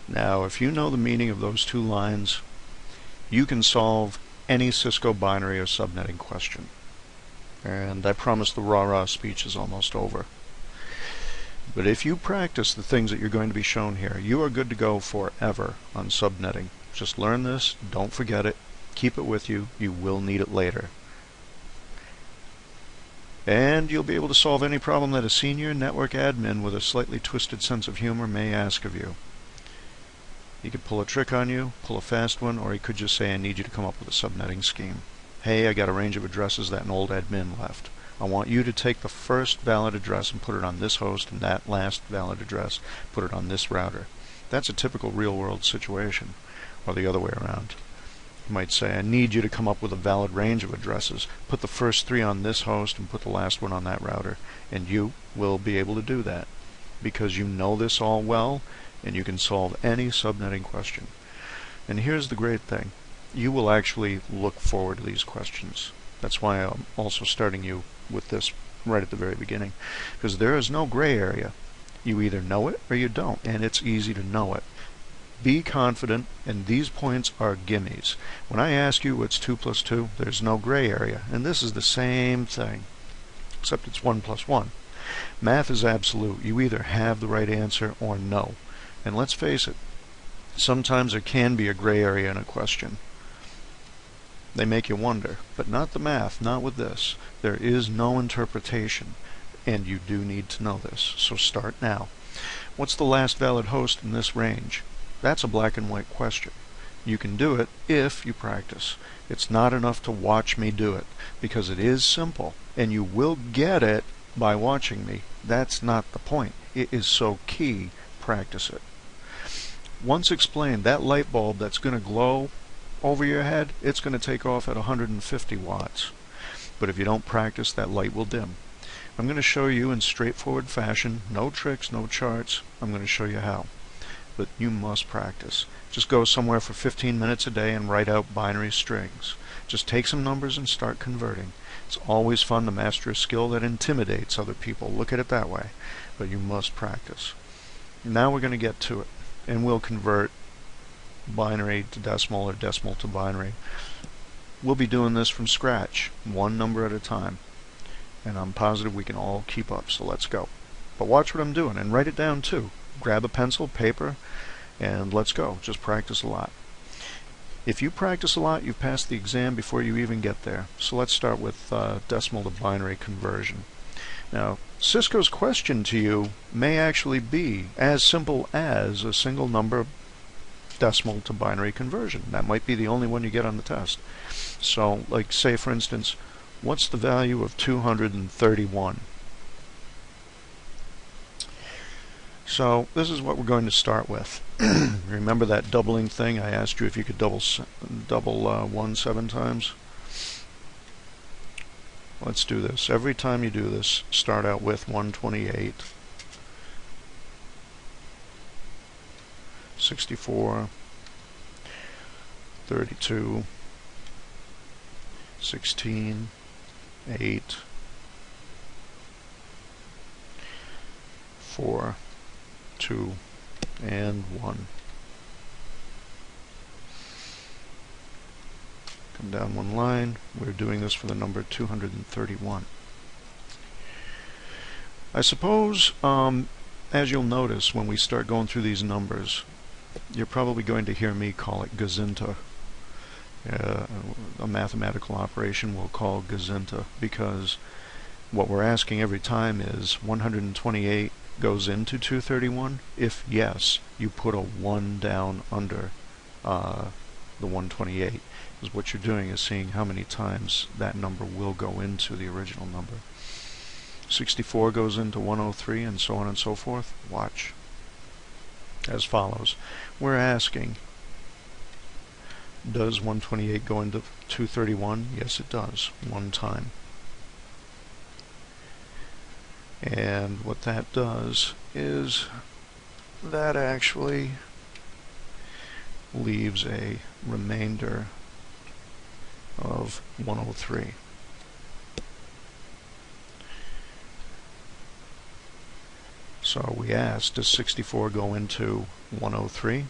Now, if you know the meaning of those two lines, you can solve any Cisco binary or subnetting question. And I promise the rah-rah speech is almost over. But if you practice the things that you're going to be shown here, you are good to go forever on subnetting. Just learn this, don't forget it, keep it with you, you will need it later. And you'll be able to solve any problem that a senior network admin with a slightly twisted sense of humor may ask of you. He could pull a trick on you, pull a fast one, or he could just say, I need you to come up with a subnetting scheme. Hey, I got a range of addresses that an old admin left. I want you to take the first valid address and put it on this host, and that last valid address, put it on this router. That's a typical real-world situation, or the other way around. You might say, I need you to come up with a valid range of addresses. Put the first 3 on this host and put the last one on that router. And you will be able to do that because you know this all well and you can solve any subnetting question. And here's the great thing. You will actually look forward to these questions. That's why I'm also starting you with this right at the very beginning. Because there is no gray area. You either know it or you don't, and it's easy to know it. Be confident, and these points are gimmies. When I ask you what's 2 plus 2, there's no gray area, and this is the same thing, except it's 1 plus 1. Math is absolute. You either have the right answer or no. And let's face it, sometimes there can be a gray area in a question. They make you wonder, but not the math, not with this. There is no interpretation, and you do need to know this, so start now. What's the last valid host in this range? That's a black and white question. You can do it if you practice. It's not enough to watch me do it, because it is simple, and you will get it by watching me. That's not the point. It is so key. Practice it. Once explained, that light bulb that's going to glow over your head, it's going to take off at 150 watts. But if you don't practice, that light will dim. I'm going to show you in straightforward fashion, no tricks, no charts. I'm going to show you how. But you must practice. Just go somewhere for 15 minutes a day and write out binary strings. Just take some numbers and start converting. It's always fun to master a skill that intimidates other people. Look at it that way. But you must practice. Now we're going to get to it. And we'll convert binary to decimal or decimal to binary. We'll be doing this from scratch, one number at a time. And I'm positive we can all keep up, so let's go. But watch what I'm doing and write it down too. Grab a pencil, paper, and let's go. Just practice a lot. If you practice a lot, you've passed the exam before you even get there. So let's start with decimal to binary conversion. Now, Cisco's question to you may actually be as simple as a single number decimal to binary conversion. That might be the only one you get on the test. So, like say for instance, what's the value of 231? So this is what we're going to start with. Remember that doubling thing? I asked you if you could double 1 7 times. Let's do this. Every time you do this, start out with 128, 64, 32, 16, 8, 4, 2, and 1. Come down one line. We're doing this for the number 231. I suppose, as you'll notice when we start going through these numbers, you're probably going to hear me call it gazinta. A mathematical operation we'll call gazinta, because what we're asking every time is 128 goes into 231? If yes, you put a 1 down under the 128. Because what you're doing is seeing how many times that number will go into the original number. 64 goes into 103, and so on and so forth. Watch. As follows. We're asking, does 128 go into 231? Yes, it does. 1 time. And what that does is that actually leaves a remainder of 103. So we asked, does 64 go into 103?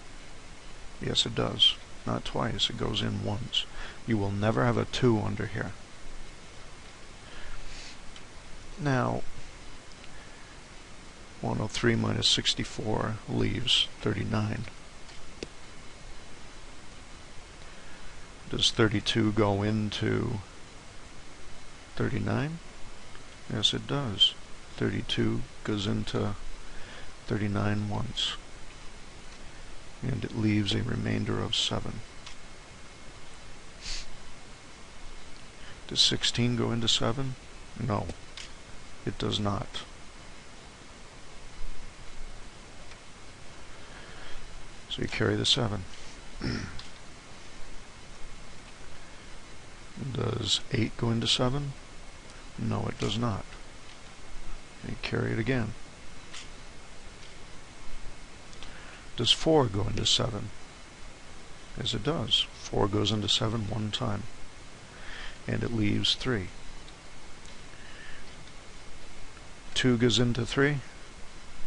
Yes, it does. Not twice, it goes in once. You will never have a 2 under here. Now, 103 minus 64 leaves 39. Does 32 go into 39? Yes, it does. 32 goes into 39 once. And it leaves a remainder of 7. Does 16 go into 7? No, it does not. So you carry the 7. Does 8 go into 7? No, it does not. You carry it again. Does 4 go into 7? Yes, it does. 4 goes into 7 one time. And it leaves 3. 2 goes into 3?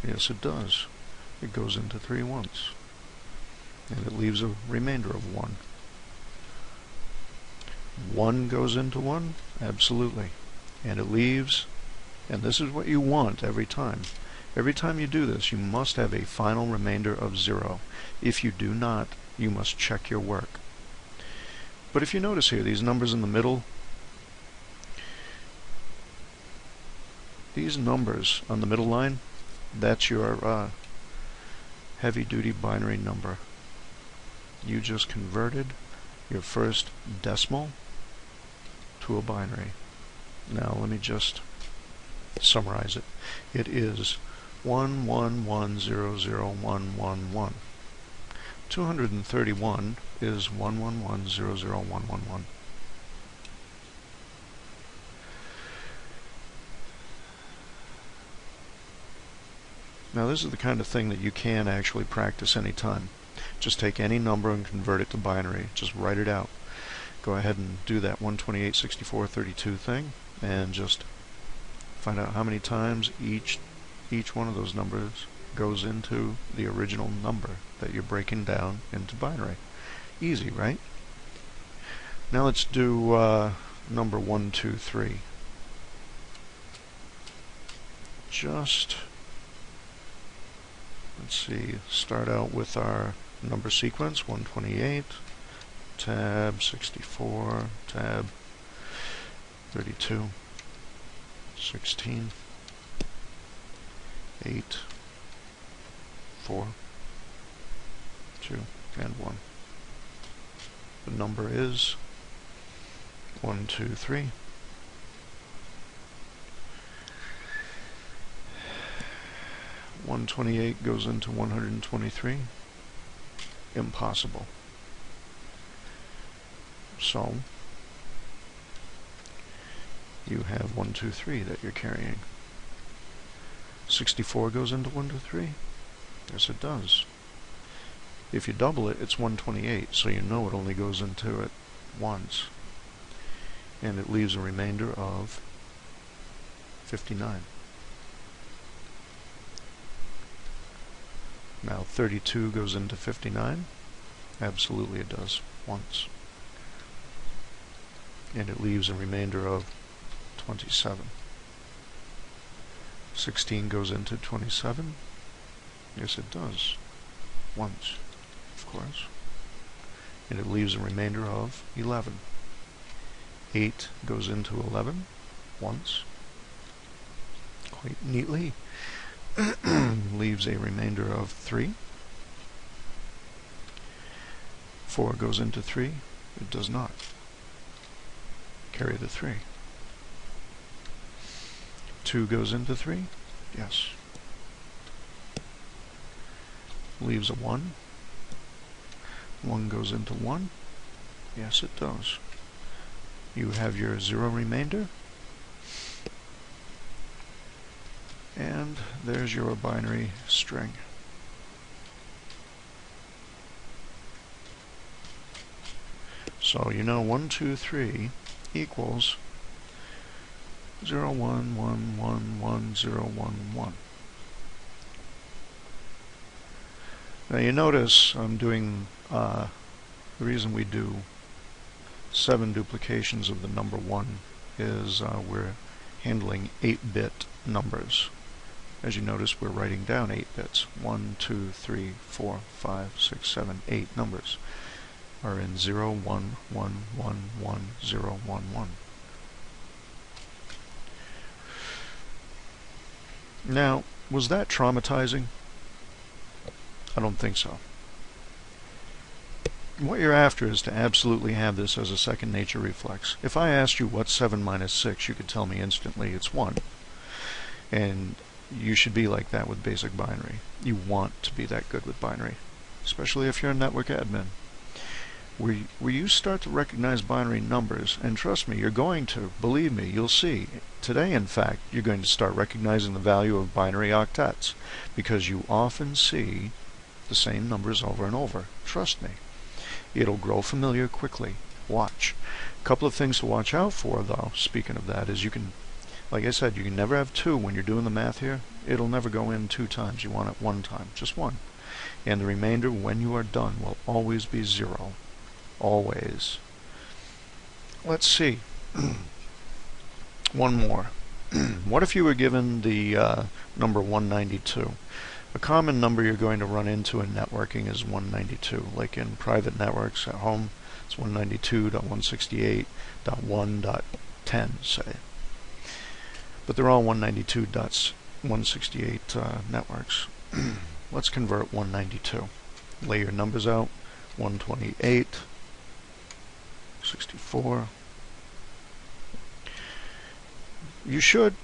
Yes, it does. It goes into 3 once. And it leaves a remainder of 1. 1 goes into 1? Absolutely. And it leaves, and this is what you want every time. Every time you do this, you must have a final remainder of 0. If you do not, you must check your work. But if you notice here, these numbers in the middle, these numbers on the middle line, that's your heavy-duty binary number. You just converted your first decimal to a binary. Now let me just summarize it. It is 111001111. 231 is 111001111. Now this is the kind of thing that you can actually practice anytime. Just take any number and convert it to binary. Just write it out. Go ahead and do that 128, 64, 32 thing, and just find out how many times each one of those numbers goes into the original number that you're breaking down into binary. Easy, right? Now let's do number 123. Just, let's see, start out with our number sequence, 128, tab 64, tab 32, 16, 8, 4, 2, and 1. The number is 123. $128 goes into 123. Impossible. So you have 123 that you're carrying. 64 goes into 123? Yes, it does. If you double it, it's 128, so you know it only goes into it once. And it leaves a remainder of 59. Now 32 goes into 59? Absolutely it does, once. And it leaves a remainder of 27. 16 goes into 27? Yes, it does. Once, of course. And it leaves a remainder of 11. 8 goes into 11? Once. Quite neatly. Leaves a remainder of 3. 4 goes into 3? It does not. Carry the 3. 2 goes into 3? Yes. Leaves a 1. 1 goes into 1? Yes, it does. You have your 0 remainder. And there's your binary string. So you know 1, 2, 3 equals 0, 1, 1, 1, 1, 0, 1, 1. Now you notice I'm doing, the reason we do 7 duplications of the number 1 is we're handling 8-bit numbers. As you notice, we're writing down 8 bits. 1, 2, 3, 4, 5, 6, 7, 8 numbers are in 0, 1, 1, 1, 1, 0, 1, 1. Now, was that traumatizing? I don't think so. What you're after is to absolutely have this as a second nature reflex. If I asked you what's 7 minus 6, you could tell me instantly it's 1. And you should be like that with basic binary. You want to be that good with binary, especially if you're a network admin. Where you start to recognize binary numbers, and trust me, you're going to, believe me, you'll see. Today, in fact, you're going to start recognizing the value of binary octets, because you often see the same numbers over and over. Trust me. It'll grow familiar quickly. Watch. A couple of things to watch out for, though, speaking of that, is you can, like I said, you can never have 2 when you're doing the math here. It'll never go in 2 times. You want it 1 time, just 1. And the remainder, when you are done, will always be 0. Always. Let's see. One more. What if you were given the number 192? A common number you're going to run into in networking is 192. Like in private networks at home, it's 192.168.1.10, say. But they're all 192.168 networks. Let's convert 192. Lay your numbers out. 128, 64. You should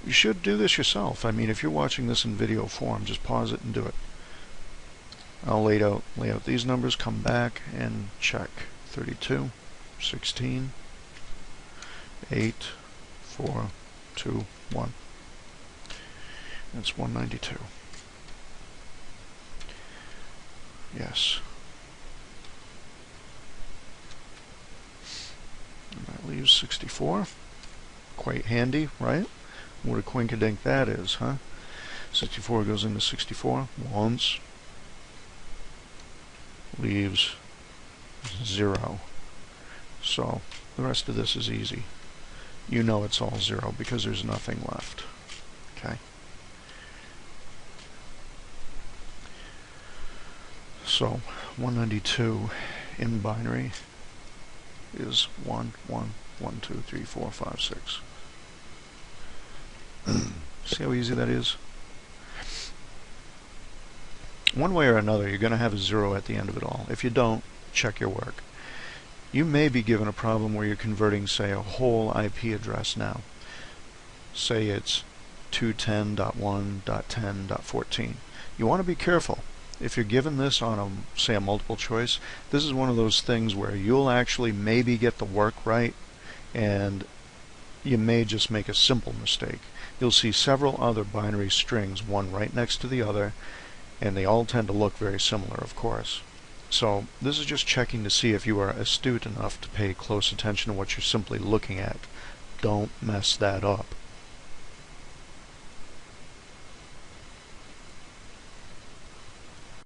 do this yourself. I mean, if you're watching this in video form, just pause it and do it. I'll lay out these numbers, come back and check. 32, 16, 8, 4, 2, 1. That's 192. Yes. And that leaves 64. Quite handy, right? What a quinkadink that is, huh? 64 goes into 64 once. Leaves 0. So the rest of this is easy. You know it's all 0 because there's nothing left. Okay? So 192 in binary is 1, 1, 1, 2, 3, 4, 5, 6. See how easy that is? One way or another, you're going to have a 0 at the end of it all. If you don't, check your work. You may be given a problem where you're converting, say, a whole IP address now. Say it's 210.1.10.14. You want to be careful. If you're given this on, say, a multiple choice, this is one of those things where you'll actually maybe get the work right, and you may just make a simple mistake. You'll see several other binary strings, one right next to the other, and they all tend to look very similar, of course. So this is just checking to see if you are astute enough to pay close attention to what you're simply looking at. Don't mess that up.